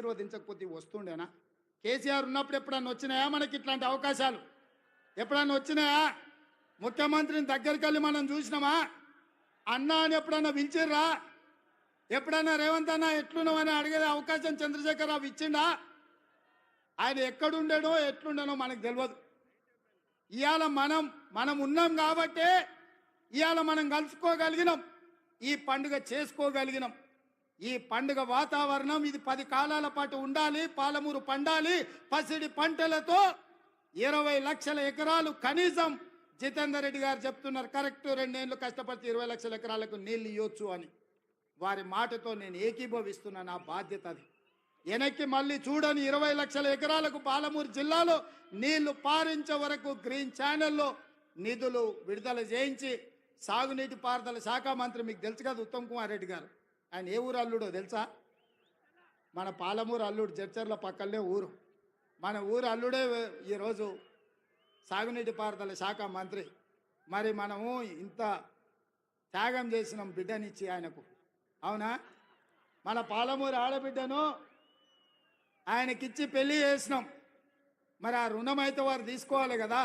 ఆశీర్వదించకపోతే వస్తుండేనా? కేసీఆర్ ఉన్నప్పుడు ఎప్పుడన్నా వచ్చినాయా మనకి ఇట్లాంటి అవకాశాలు? ఎప్పుడన్నా వచ్చినాయా? ముఖ్యమంత్రిని దగ్గరికి వెళ్ళి మనం చూసినామా? అన్నా అని ఎప్పుడన్నా పిలిచిర్రా? ఎప్పుడన్నా రేవంత్ అన్న ఎట్లున్నామని అడిగే అవకాశం చంద్రశేఖరరావు ఇచ్చిండా? ఆయన ఎక్కడుండేనో ఎట్లుండేనో మనకు తెలియదు. ఇవాళ మనం ఉన్నాం కాబట్టే ఇవాళ మనం కలుసుకోగలిగినాం, ఈ పండుగ చేసుకోగలిగినాం. ఈ పండుగ వాతావరణం ఇది 10 కాలాల పాటు ఉండాలి. పాలమూరు పండాలి పసిడి పంటలతో. 20 లక్షల ఎకరాలు కనీసం జితేందర్ రెడ్డి గారు చెప్తున్నారు కరెక్ట్. 2 ఏళ్ళు కష్టపడితే 20 లక్షల ఎకరాలకు నీళ్ళు ఇవ్వచ్చు అని. వారి మాటతో నేను ఏకీభవిస్తున్నా. నా బాధ్యత అది. వెనక్కి మళ్ళీ చూడని 20 లక్షల ఎకరాలకు పాలమూరు జిల్లాలో నీళ్లు పారించే వరకు గ్రీన్ ఛానల్లో నిధులు విడుదల చేయించి సాగునీటి పారుదల శాఖ మంత్రి మీకు తెలుసు కదా ఉత్తమ్ కుమార్ రెడ్డి గారు. ఆయన ఏ ఊరు అల్లుడో తెలుసా? మన పాలమూరు అల్లుడు, జడ్చర్ల పక్కనే ఊరు. మన ఊరు అల్లుడే ఈరోజు సాగునీటి పారుదల శాఖ మంత్రి. మరి మనము ఇంత త్యాగం చేసినాం బిడ్డనిచ్చి ఆయనకు, అవునా? మన పాలమూరు ఆడబిడ్డను ఆయనకిచ్చి పెళ్లి చేసినాం. మరి ఆ రుణం అయితే వారు తీసుకోవాలి కదా.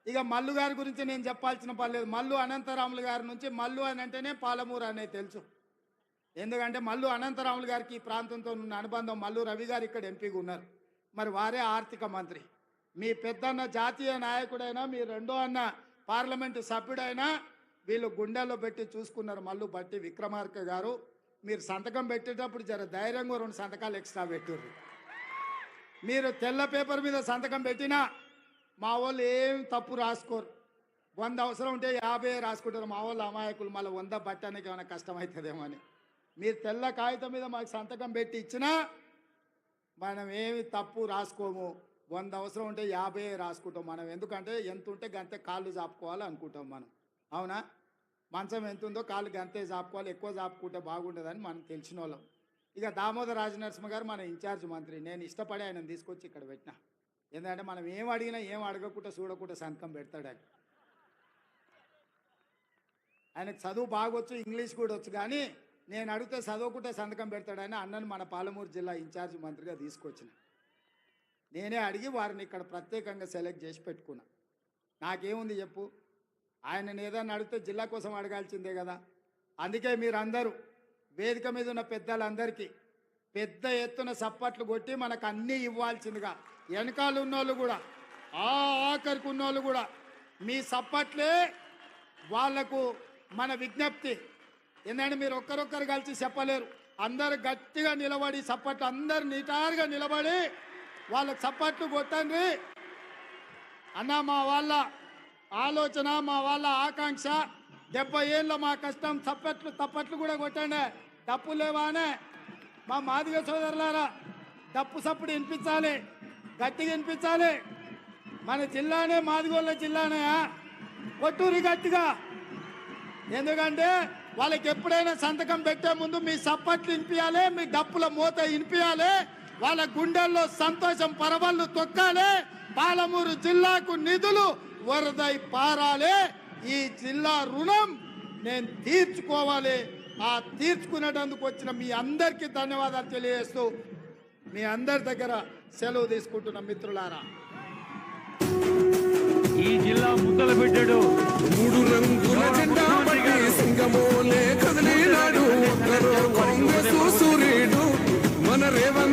ఇక మల్లు గారి గురించి నేను చెప్పాల్సిన పర్లేదు. మల్లు అనంతరాములు గారి నుంచి మల్లు అని అంటేనే పాలమూరు అనేది తెలుసు. ఎందుకంటే మల్లు అనంతరాములు గారికి ఈ ప్రాంతంతో ఉన్న అనుబంధం. మల్లు రవి గారు ఇక్కడ ఎంపీగా ఉన్నారు. మరి వారే ఆర్థిక మంత్రి. మీ పెద్దన్న జాతీయ నాయకుడైనా, మీ రెండో అన్న పార్లమెంటు సభ్యుడైనా వీళ్ళు గుండెల్లో పెట్టి చూసుకున్నారు. మల్లు బట్టి విక్రమార్క గారు, మీరు సంతకం పెట్టేటప్పుడు జర ధైర్యంగా 2 సంతకాలు ఎక్స్ట్రా పెట్టుర్రు. మీరు తెల్ల పేపర్ మీద సంతకం పెట్టినా మా వాళ్ళు ఏం తప్పు రాసుకోరు. 100 అవసరం ఉంటే 50 రాసుకుంటారు. మా వాళ్ళు అమాయకులు. మళ్ళీ 100 బట్టడానికి ఏమైనా కష్టమవుతుందేమో అని. మీరు తెల్ల కాగితం మీద మాకు సంతకం పెట్టి ఇచ్చినా మనం ఏమి తప్పు రాసుకోము. 100 అవసరం ఉంటే 50 రాసుకుంటాం మనం. ఎందుకంటే ఎంత ఉంటే గంతే కాళ్ళు చాపుకోవాలి అనుకుంటాం మనం, అవునా? మంచం ఎంత ఉందో కాళ్ళు గంతే చాపుకోవాలి. ఎక్కువ చాపుకుంటే బాగుండదని మనం తెలిసిన వాళ్ళం. ఇక దామోదర్ రాజనరసింహ గారు మన ఇన్ఛార్జ్ మంత్రి. నేను ఇష్టపడి ఆయనను తీసుకొచ్చి ఇక్కడ పెట్టినా. ఎందుకంటే మనం ఏం అడిగినా ఏం అడగకుండా చూడకుండా సంతకం పెడతాడు ఆయన. ఆయనకు చదువు బాగొచ్చు, ఇంగ్లీష్ కూడా వచ్చు. కానీ నేను అడిగితే చదవకుంటే సంతకం పెడతాడని అన్నను మన పాలమూరు జిల్లా ఇన్ఛార్జ్ మంత్రిగా తీసుకొచ్చిన. నేనే అడిగి వారిని ఇక్కడ ప్రత్యేకంగా సెలెక్ట్ చేసి పెట్టుకున్నా. నాకేముంది చెప్పు? ఆయనను ఏదన్నా అడిగితే జిల్లా కోసం అడగాల్సిందే కదా. అందుకే మీరందరూ వేదిక మీద ఉన్న పెద్దలందరికీ పెద్ద ఎత్తున సప్పట్లు కొట్టి మనకు అన్నీ ఇవ్వాల్సిందిగా, వెనకాల ఉన్నోళ్ళు కూడా, ఆఖరికి ఉన్నోళ్ళు కూడా మీ సప్పట్లే వాళ్లకు మన విజ్ఞప్తి. ఎందుకంటే మీరు ఒక్కరొక్కరు కలిసి చెప్పలేరు. అందరు గట్టిగా నిలబడి సప్పట్లు, అందరు నిటారుగా నిలబడి వాళ్ళకు సప్పట్లు కొట్టండి అన్న. మా వాళ్ళ ఆలోచన, మా వాళ్ళ ఆకాంక్ష, 70 ఏళ్ళ మా కష్టం. తప్పట్లు కూడా కొట్టండి. తప్పు లేవానే మా మాదిగ సోదరులారా, తప్పు సప్పుడు వినిపించాలి, గట్టిగా వినిపించాలి. మన జిల్లానే మాదిగోళ్ళ జిల్లానే, కొట్టూరి గట్టిగా. ఎందుకంటే వాళ్ళకి ఎప్పుడైనా సంతకం పెట్టే ముందు మీ సప్పట్లు వినిపించాలి, మీ డప్పుల మూత వినిపించాలి. వాళ్ళ గుండెల్లో సంతోషం పరవళ్ళు తొక్కాలి. పాలమూరు జిల్లాకు నిధులు వరదై పారాలి. ఈ జిల్లా రుణం నేను తీర్చుకోవాలి. ఆ తీర్చుకునేటందుకు వచ్చిన మీ అందరికీ ధన్యవాదాలు తెలియజేస్తూ మీ అందరి దగ్గర సెలవు తీసుకుంటున్న మిత్రులారా. ఈ జిల్లా ముద్దలు పెట్టాడు 3 రంగుల జెండా పట్టి సింగమోలే కదిలినాడు. కాంగ్రెస్ సూర్యుడు మన రేవంత్